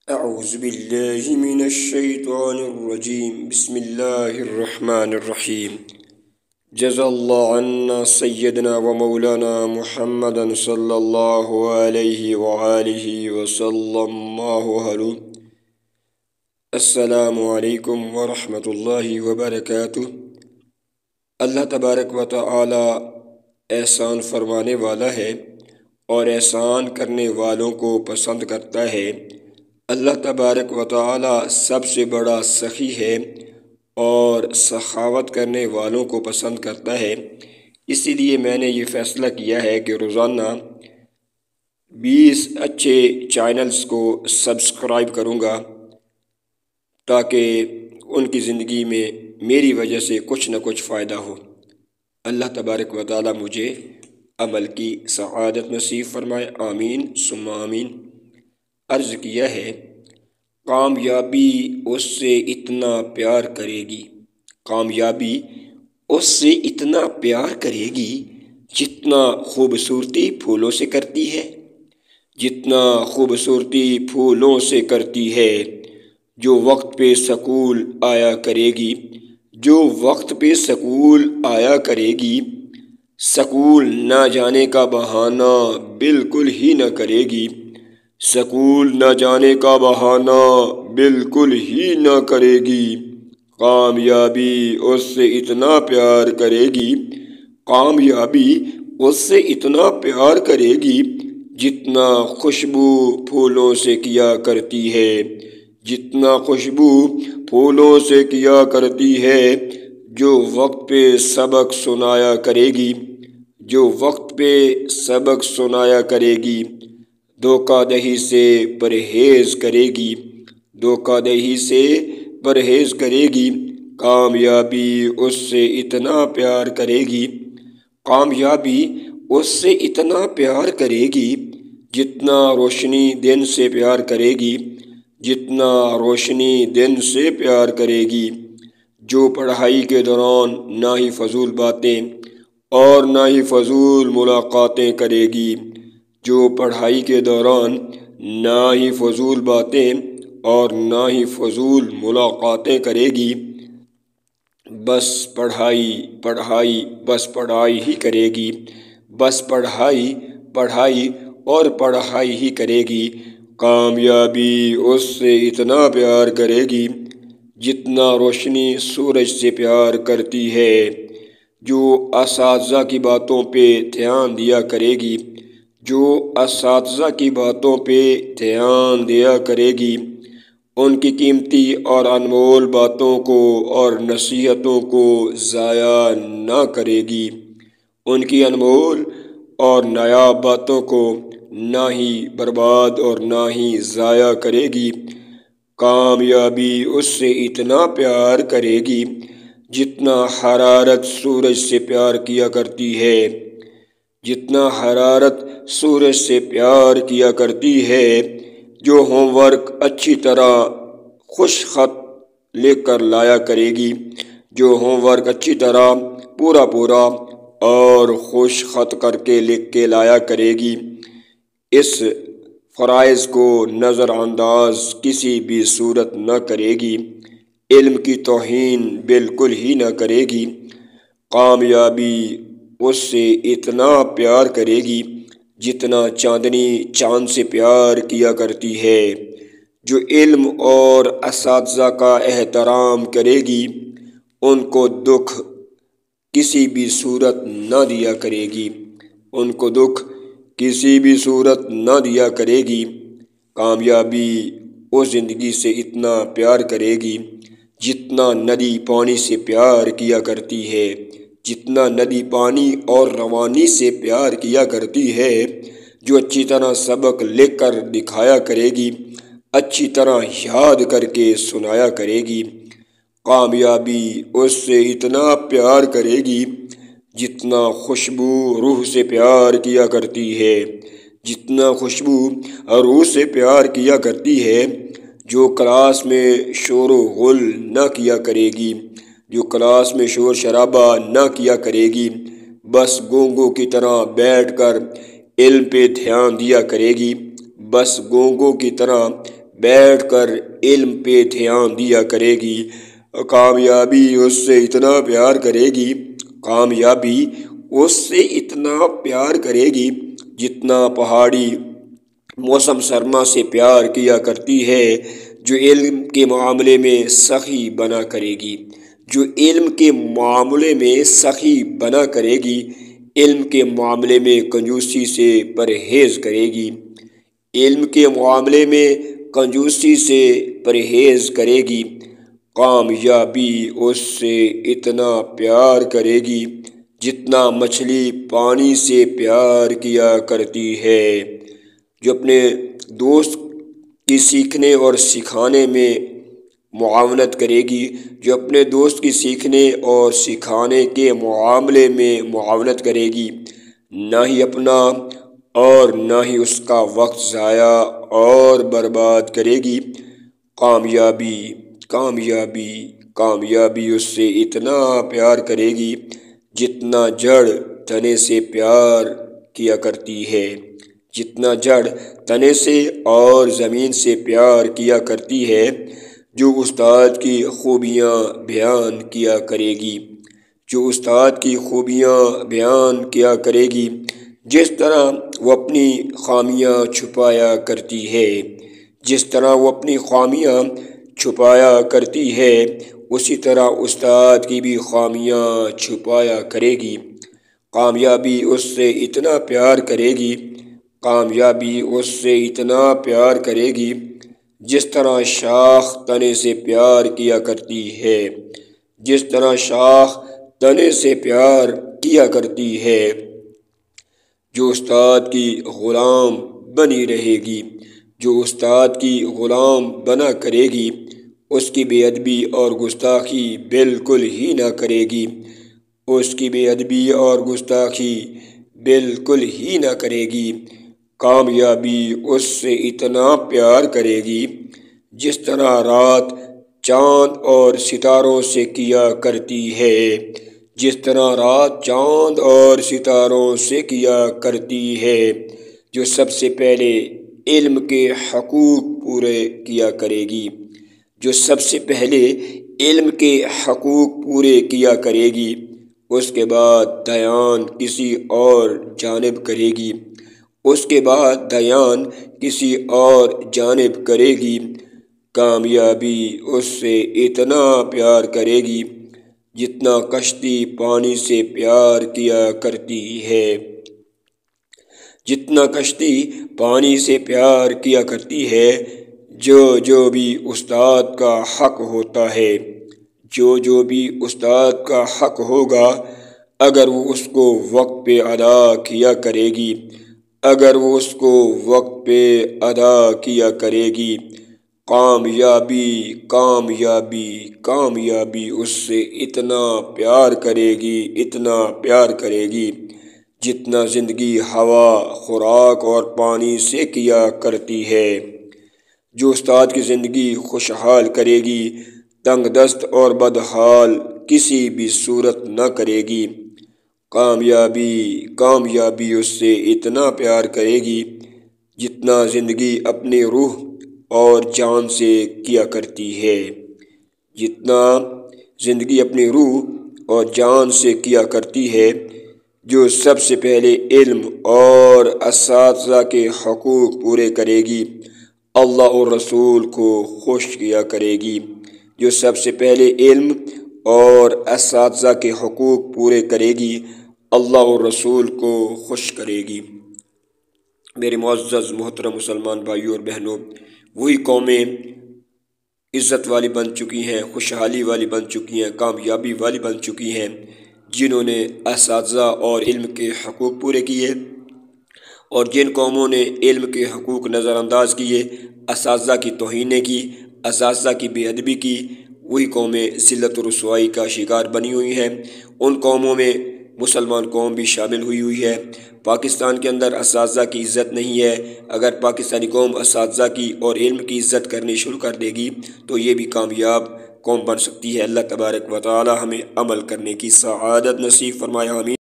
أعوذ بالله من الشيطان الرجيم بسم الله الرحمن الرحيم جزا الله عنا سيدنا ومولانا محمدا صلى الله عليه وآله وسلم السلام علیکم ورحمۃ اللہ وبرکاتہ۔ اللہ تبارک و تعالی احسان فرمانے والا ہے اور احسان کرنے والوں کو پسند کرتا ہے۔ اللہ تبارک و تعالی سب سے بڑا سخی ہے اور سخاوت کرنے والوں کو پسند کرتا ہے۔ اسی لیے میں نے یہ فیصلہ کیا ہے کہ روزانہ 20 اچھے چینلز کو سبسکرائب کروں گا تاکہ ان کی زندگی میں میری وجہ سے کچھ نہ کچھ فائدہ ہو۔ اللہ تبارک و تعالی مجھے عمل کی سعادت نصیب فرمائے، آمین ثم آمین۔ عرض کیا ہے، کامیابی اس سے اتنا پیار کرے گی، کامیابی اس سے اتنا پیار کرے گی جتنا خوبصورتی پھولوں سے کرتی ہے، جتنا خوبصورتی پھولوں سے کرتی ہے۔ جو وقت پہ سکول آیا کرے گی، جو وقت پہ سکول آیا کرے گی، سکول نہ جانے کا بہانہ بالکل ہی نہ کرے گی، سکول نہ جانے کا بہانہ بالکل ہی نہ کرے گی۔ کامیابی اس سے اتنا پیار کرے گی، کامیابی اس سے اتنا پیار کرے گی جتنا خوشبو پھولوں سے کیا کرتی ہے، جتنا خوشبو پھولوں سے کیا کرتی ہے۔ جو وقت پہ سبق سنایا کرے گی، جو وقت پہ سبق سنایا کرے گی، دھوکہ دہی سے پرہیز کرے گی، دھوکہ دہی سے پرہیز کرے گی، کامیابی اس سے اتنا پیار کرے گی، کامیابی اس سے اتنا پیار کرے گی جتنا روشنی دن سے پیار کرے گی، جتنا روشنی دن سے پیار کرے گی۔ جو پڑھائی کے دوران نہ ہی فضول باتیں اور نہ ہی فضول ملاقاتیں کرے گی، جو پڑھائی کے دوران نہ ہی فضول باتیں اور نہ ہی فضول ملاقاتیں کرے گی، بس پڑھائی پڑھائی بس پڑھائی ہی کرے گی، بس پڑھائی پڑھائی اور پڑھائی ہی کرے گی، کامیابی اس سے اتنا پیار کرے گی جتنا روشنی سورج سے پیار کرتی ہے۔ جو اساتذہ کی باتوں پہ دھیان دیا کرے گی، جو اساتذہ کی باتوں پہ دھیان دیا کرے گی، ان کی قیمتی اور انمول باتوں کو اور نصیحتوں کو ضائع نہ کرے گی، ان کی انمول اور نایاب باتوں کو نہ ہی برباد اور نہ ہی ضائع کرے گی، کامیابی اس سے اتنا پیار کرے گی جتنا حرارت سورج سے پیار کیا کرتی ہے، جتنا حرارت سورج سے پیار کیا کرتی ہے۔ جو ہوم ورک اچھی طرح خوش خط لکھ کر لایا کرے گی، جو ہوم ورک اچھی طرح پورا اور خوش خط کر کے لکھ کے لایا کرے گی، اس فرائض کو نظر انداز کسی بھی صورت نہ کرے گی، علم کی توہین بالکل ہی نہ کرے گی، کامیابی اس سے اتنا پیار کرے گی جتنا چاندنی چاند سے پیار کیا کرتی ہے۔ جو علم اور اساتذہ کا احترام کرے گی، ان کو دکھ کسی بھی صورت نہ دیا کرے گی، ان کو دکھ کسی بھی صورت نہ دیا کرے گی، کامیابی اس زندگی سے اتنا پیار کرے گی جتنا ندی پانی سے پیار کیا کرتی ہے، جتنا ندی پانی اور روانی سے پیار کیا کرتی ہے۔ جو اچھی طرح سبق لکھ کر دکھایا کرے گی، اچھی طرح یاد کر کے سنایا کرے گی، کامیابی اس سے اتنا پیار کرے گی جتنا خوشبو روح سے پیار کیا کرتی ہے، جتنا خوشبو روح سے پیار کیا کرتی ہے۔ جو کلاس میں شور و غل نہ کیا کرے گی، جو کلاس میں شور شرابہ نہ کیا کرے گی، بس گونگوں کی طرح بیٹھ کر علم پہ دھیان دیا کرے گی، بس گونگوں کی طرح بیٹھ کر علم پہ دھیان دیا کرے گی، کامیابی اس سے اتنا پیار کرے گی، کامیابی اس سے اتنا پیار کرے گی جتنا پہاڑی موسم سرما سے پیار کیا کرتی ہے، جو علم کے معاملے میں سخی بنا کرے گی، جو علم کے معاملے میں سخی بنا کرے گی، علم کے معاملے میں کنجوسی سے پرہیز کرے گی، علم کے معاملے میں کنجوسی سے پرہیز کرے گی، کامیابی اس سے اتنا پیار کرے گی جتنا مچھلی پانی سے پیار کیا کرتی ہے، جو اپنے دوست کی سیکھنے اور سکھانے میں معاونت کرے گی، جو اپنے دوست کی سیکھنے اور سکھانے کے معاملے میں معاونت کرے گی، نہ ہی اپنا اور نہ ہی اس کا وقت ضائع اور برباد کرے گی، کامیابی کامیابی کامیابی اس سے اتنا پیار کرے گی جتنا جڑ تنے سے پیار کیا کرتی ہے، جتنا جڑ تنے سے اور زمین سے پیار کیا کرتی ہے، جو استاد کی خوبیاں بیان کیا کرے گی، جو استاد کی خوبیاں بیان کیا کرے گی، جس طرح وہ اپنی خامیاں چھپایا کرتی ہے، جس طرح وہ اپنی خامیاں چھپایا کرتی ہے، اسی طرح استاد کی بھی خامیاں چھپایا کرے گی، کامیابی اس سے اتنا پیار کرے گی، کامیابی اس سے اتنا پیار کرے گی جس طرح شاخ تنے سے پیار کیا کرتی ہے، جس طرح شاخ تنے سے پیار کیا کرتی ہے، جو استاد کی غلام بنی رہے گی، جو استاد کی غلام بنا کرے گی، اس کی بے ادبی اور گستاخی بالکل ہی نہ کرے گی، اس کی بے ادبی اور گستاخی بالکل ہی نہ کرے گی، کامیابی اس سے اتنا پیار کرے گی جس طرح رات چاند اور ستاروں سے کیا کرتی ہے، جس طرح رات چاند اور ستاروں سے کیا کرتی ہے، جو سب سے پہلے علم کے حقوق پورے کیا کرے گی، جو سب سے پہلے علم کے حقوق پورے کیا کرے گی، اس کے بعد دھیان کسی اور جانب کرے گی، اس کے بعد دھیان کسی اور جانب کرے گی، کامیابی اس سے اتنا پیار کرے گی جتنا کشتی پانی سے پیار کیا کرتی ہے، جتنا کشتی پانی سے پیار کیا کرتی ہے، جو بھی استاد کا حق ہوتا ہے، جو بھی استاد کا حق ہوگا، اگر وہ اس کو وقت پہ ادا کیا کرے گی، اگر وہ اس کو وقت پہ ادا کیا کرے گی، کامیابی کامیابی کامیابی اس سے اتنا پیار کرے گی، اتنا پیار کرے گی جتنا زندگی ہوا، خوراک اور پانی سے کیا کرتی ہے، جو استاد کی زندگی خوشحال کرے گی، تنگ دست اور بدحال کسی بھی صورت نہ کرے گی، کامیابی کامیابی اس سے اتنا پیار کرے گی جتنا زندگی اپنی روح اور جان سے کیا کرتی ہے، جتنا زندگی اپنی روح اور جان سے کیا کرتی ہے، جو سب سے پہلے علم اور اساتذہ کے حقوق پورے کرے گی، اللہ اور رسول کو خوش کیا کرے گی، جو سب سے پہلے علم اور اساتذہ کے حقوق پورے کرے گی، اللہ اور رسول کو خوش کرے گی۔ میرے معزز محترم مسلمان بھائیوں اور بہنوں، وہی قومیں عزت والی بن چکی ہیں، خوشحالی والی بن چکی ہیں، کامیابی والی بن چکی ہیں، جنہوں نے اساتذہ اور علم کے حقوق پورے کیے، اور جن قوموں نے علم کے حقوق نظر انداز کیے، اساتذہ کی توہینیں کی، اساتذہ کی بے ادبی کی، وہی قومیں ذلت و رسوائی کا شکار بنی ہوئی ہیں۔ ان قوموں میں مسلمان قوم بھی شامل ہوئی ہے۔ پاکستان کے اندر اساتذہ کی عزت نہیں ہے، اگر پاکستانی قوم اساتذہ کی اور علم کی عزت کرنی شروع کر دے گی تو یہ بھی کامیاب قوم بن سکتی ہے۔ اللہ تبارک و تعالی ہمیں عمل کرنے کی سعادت نصیب فرمائے، آمین۔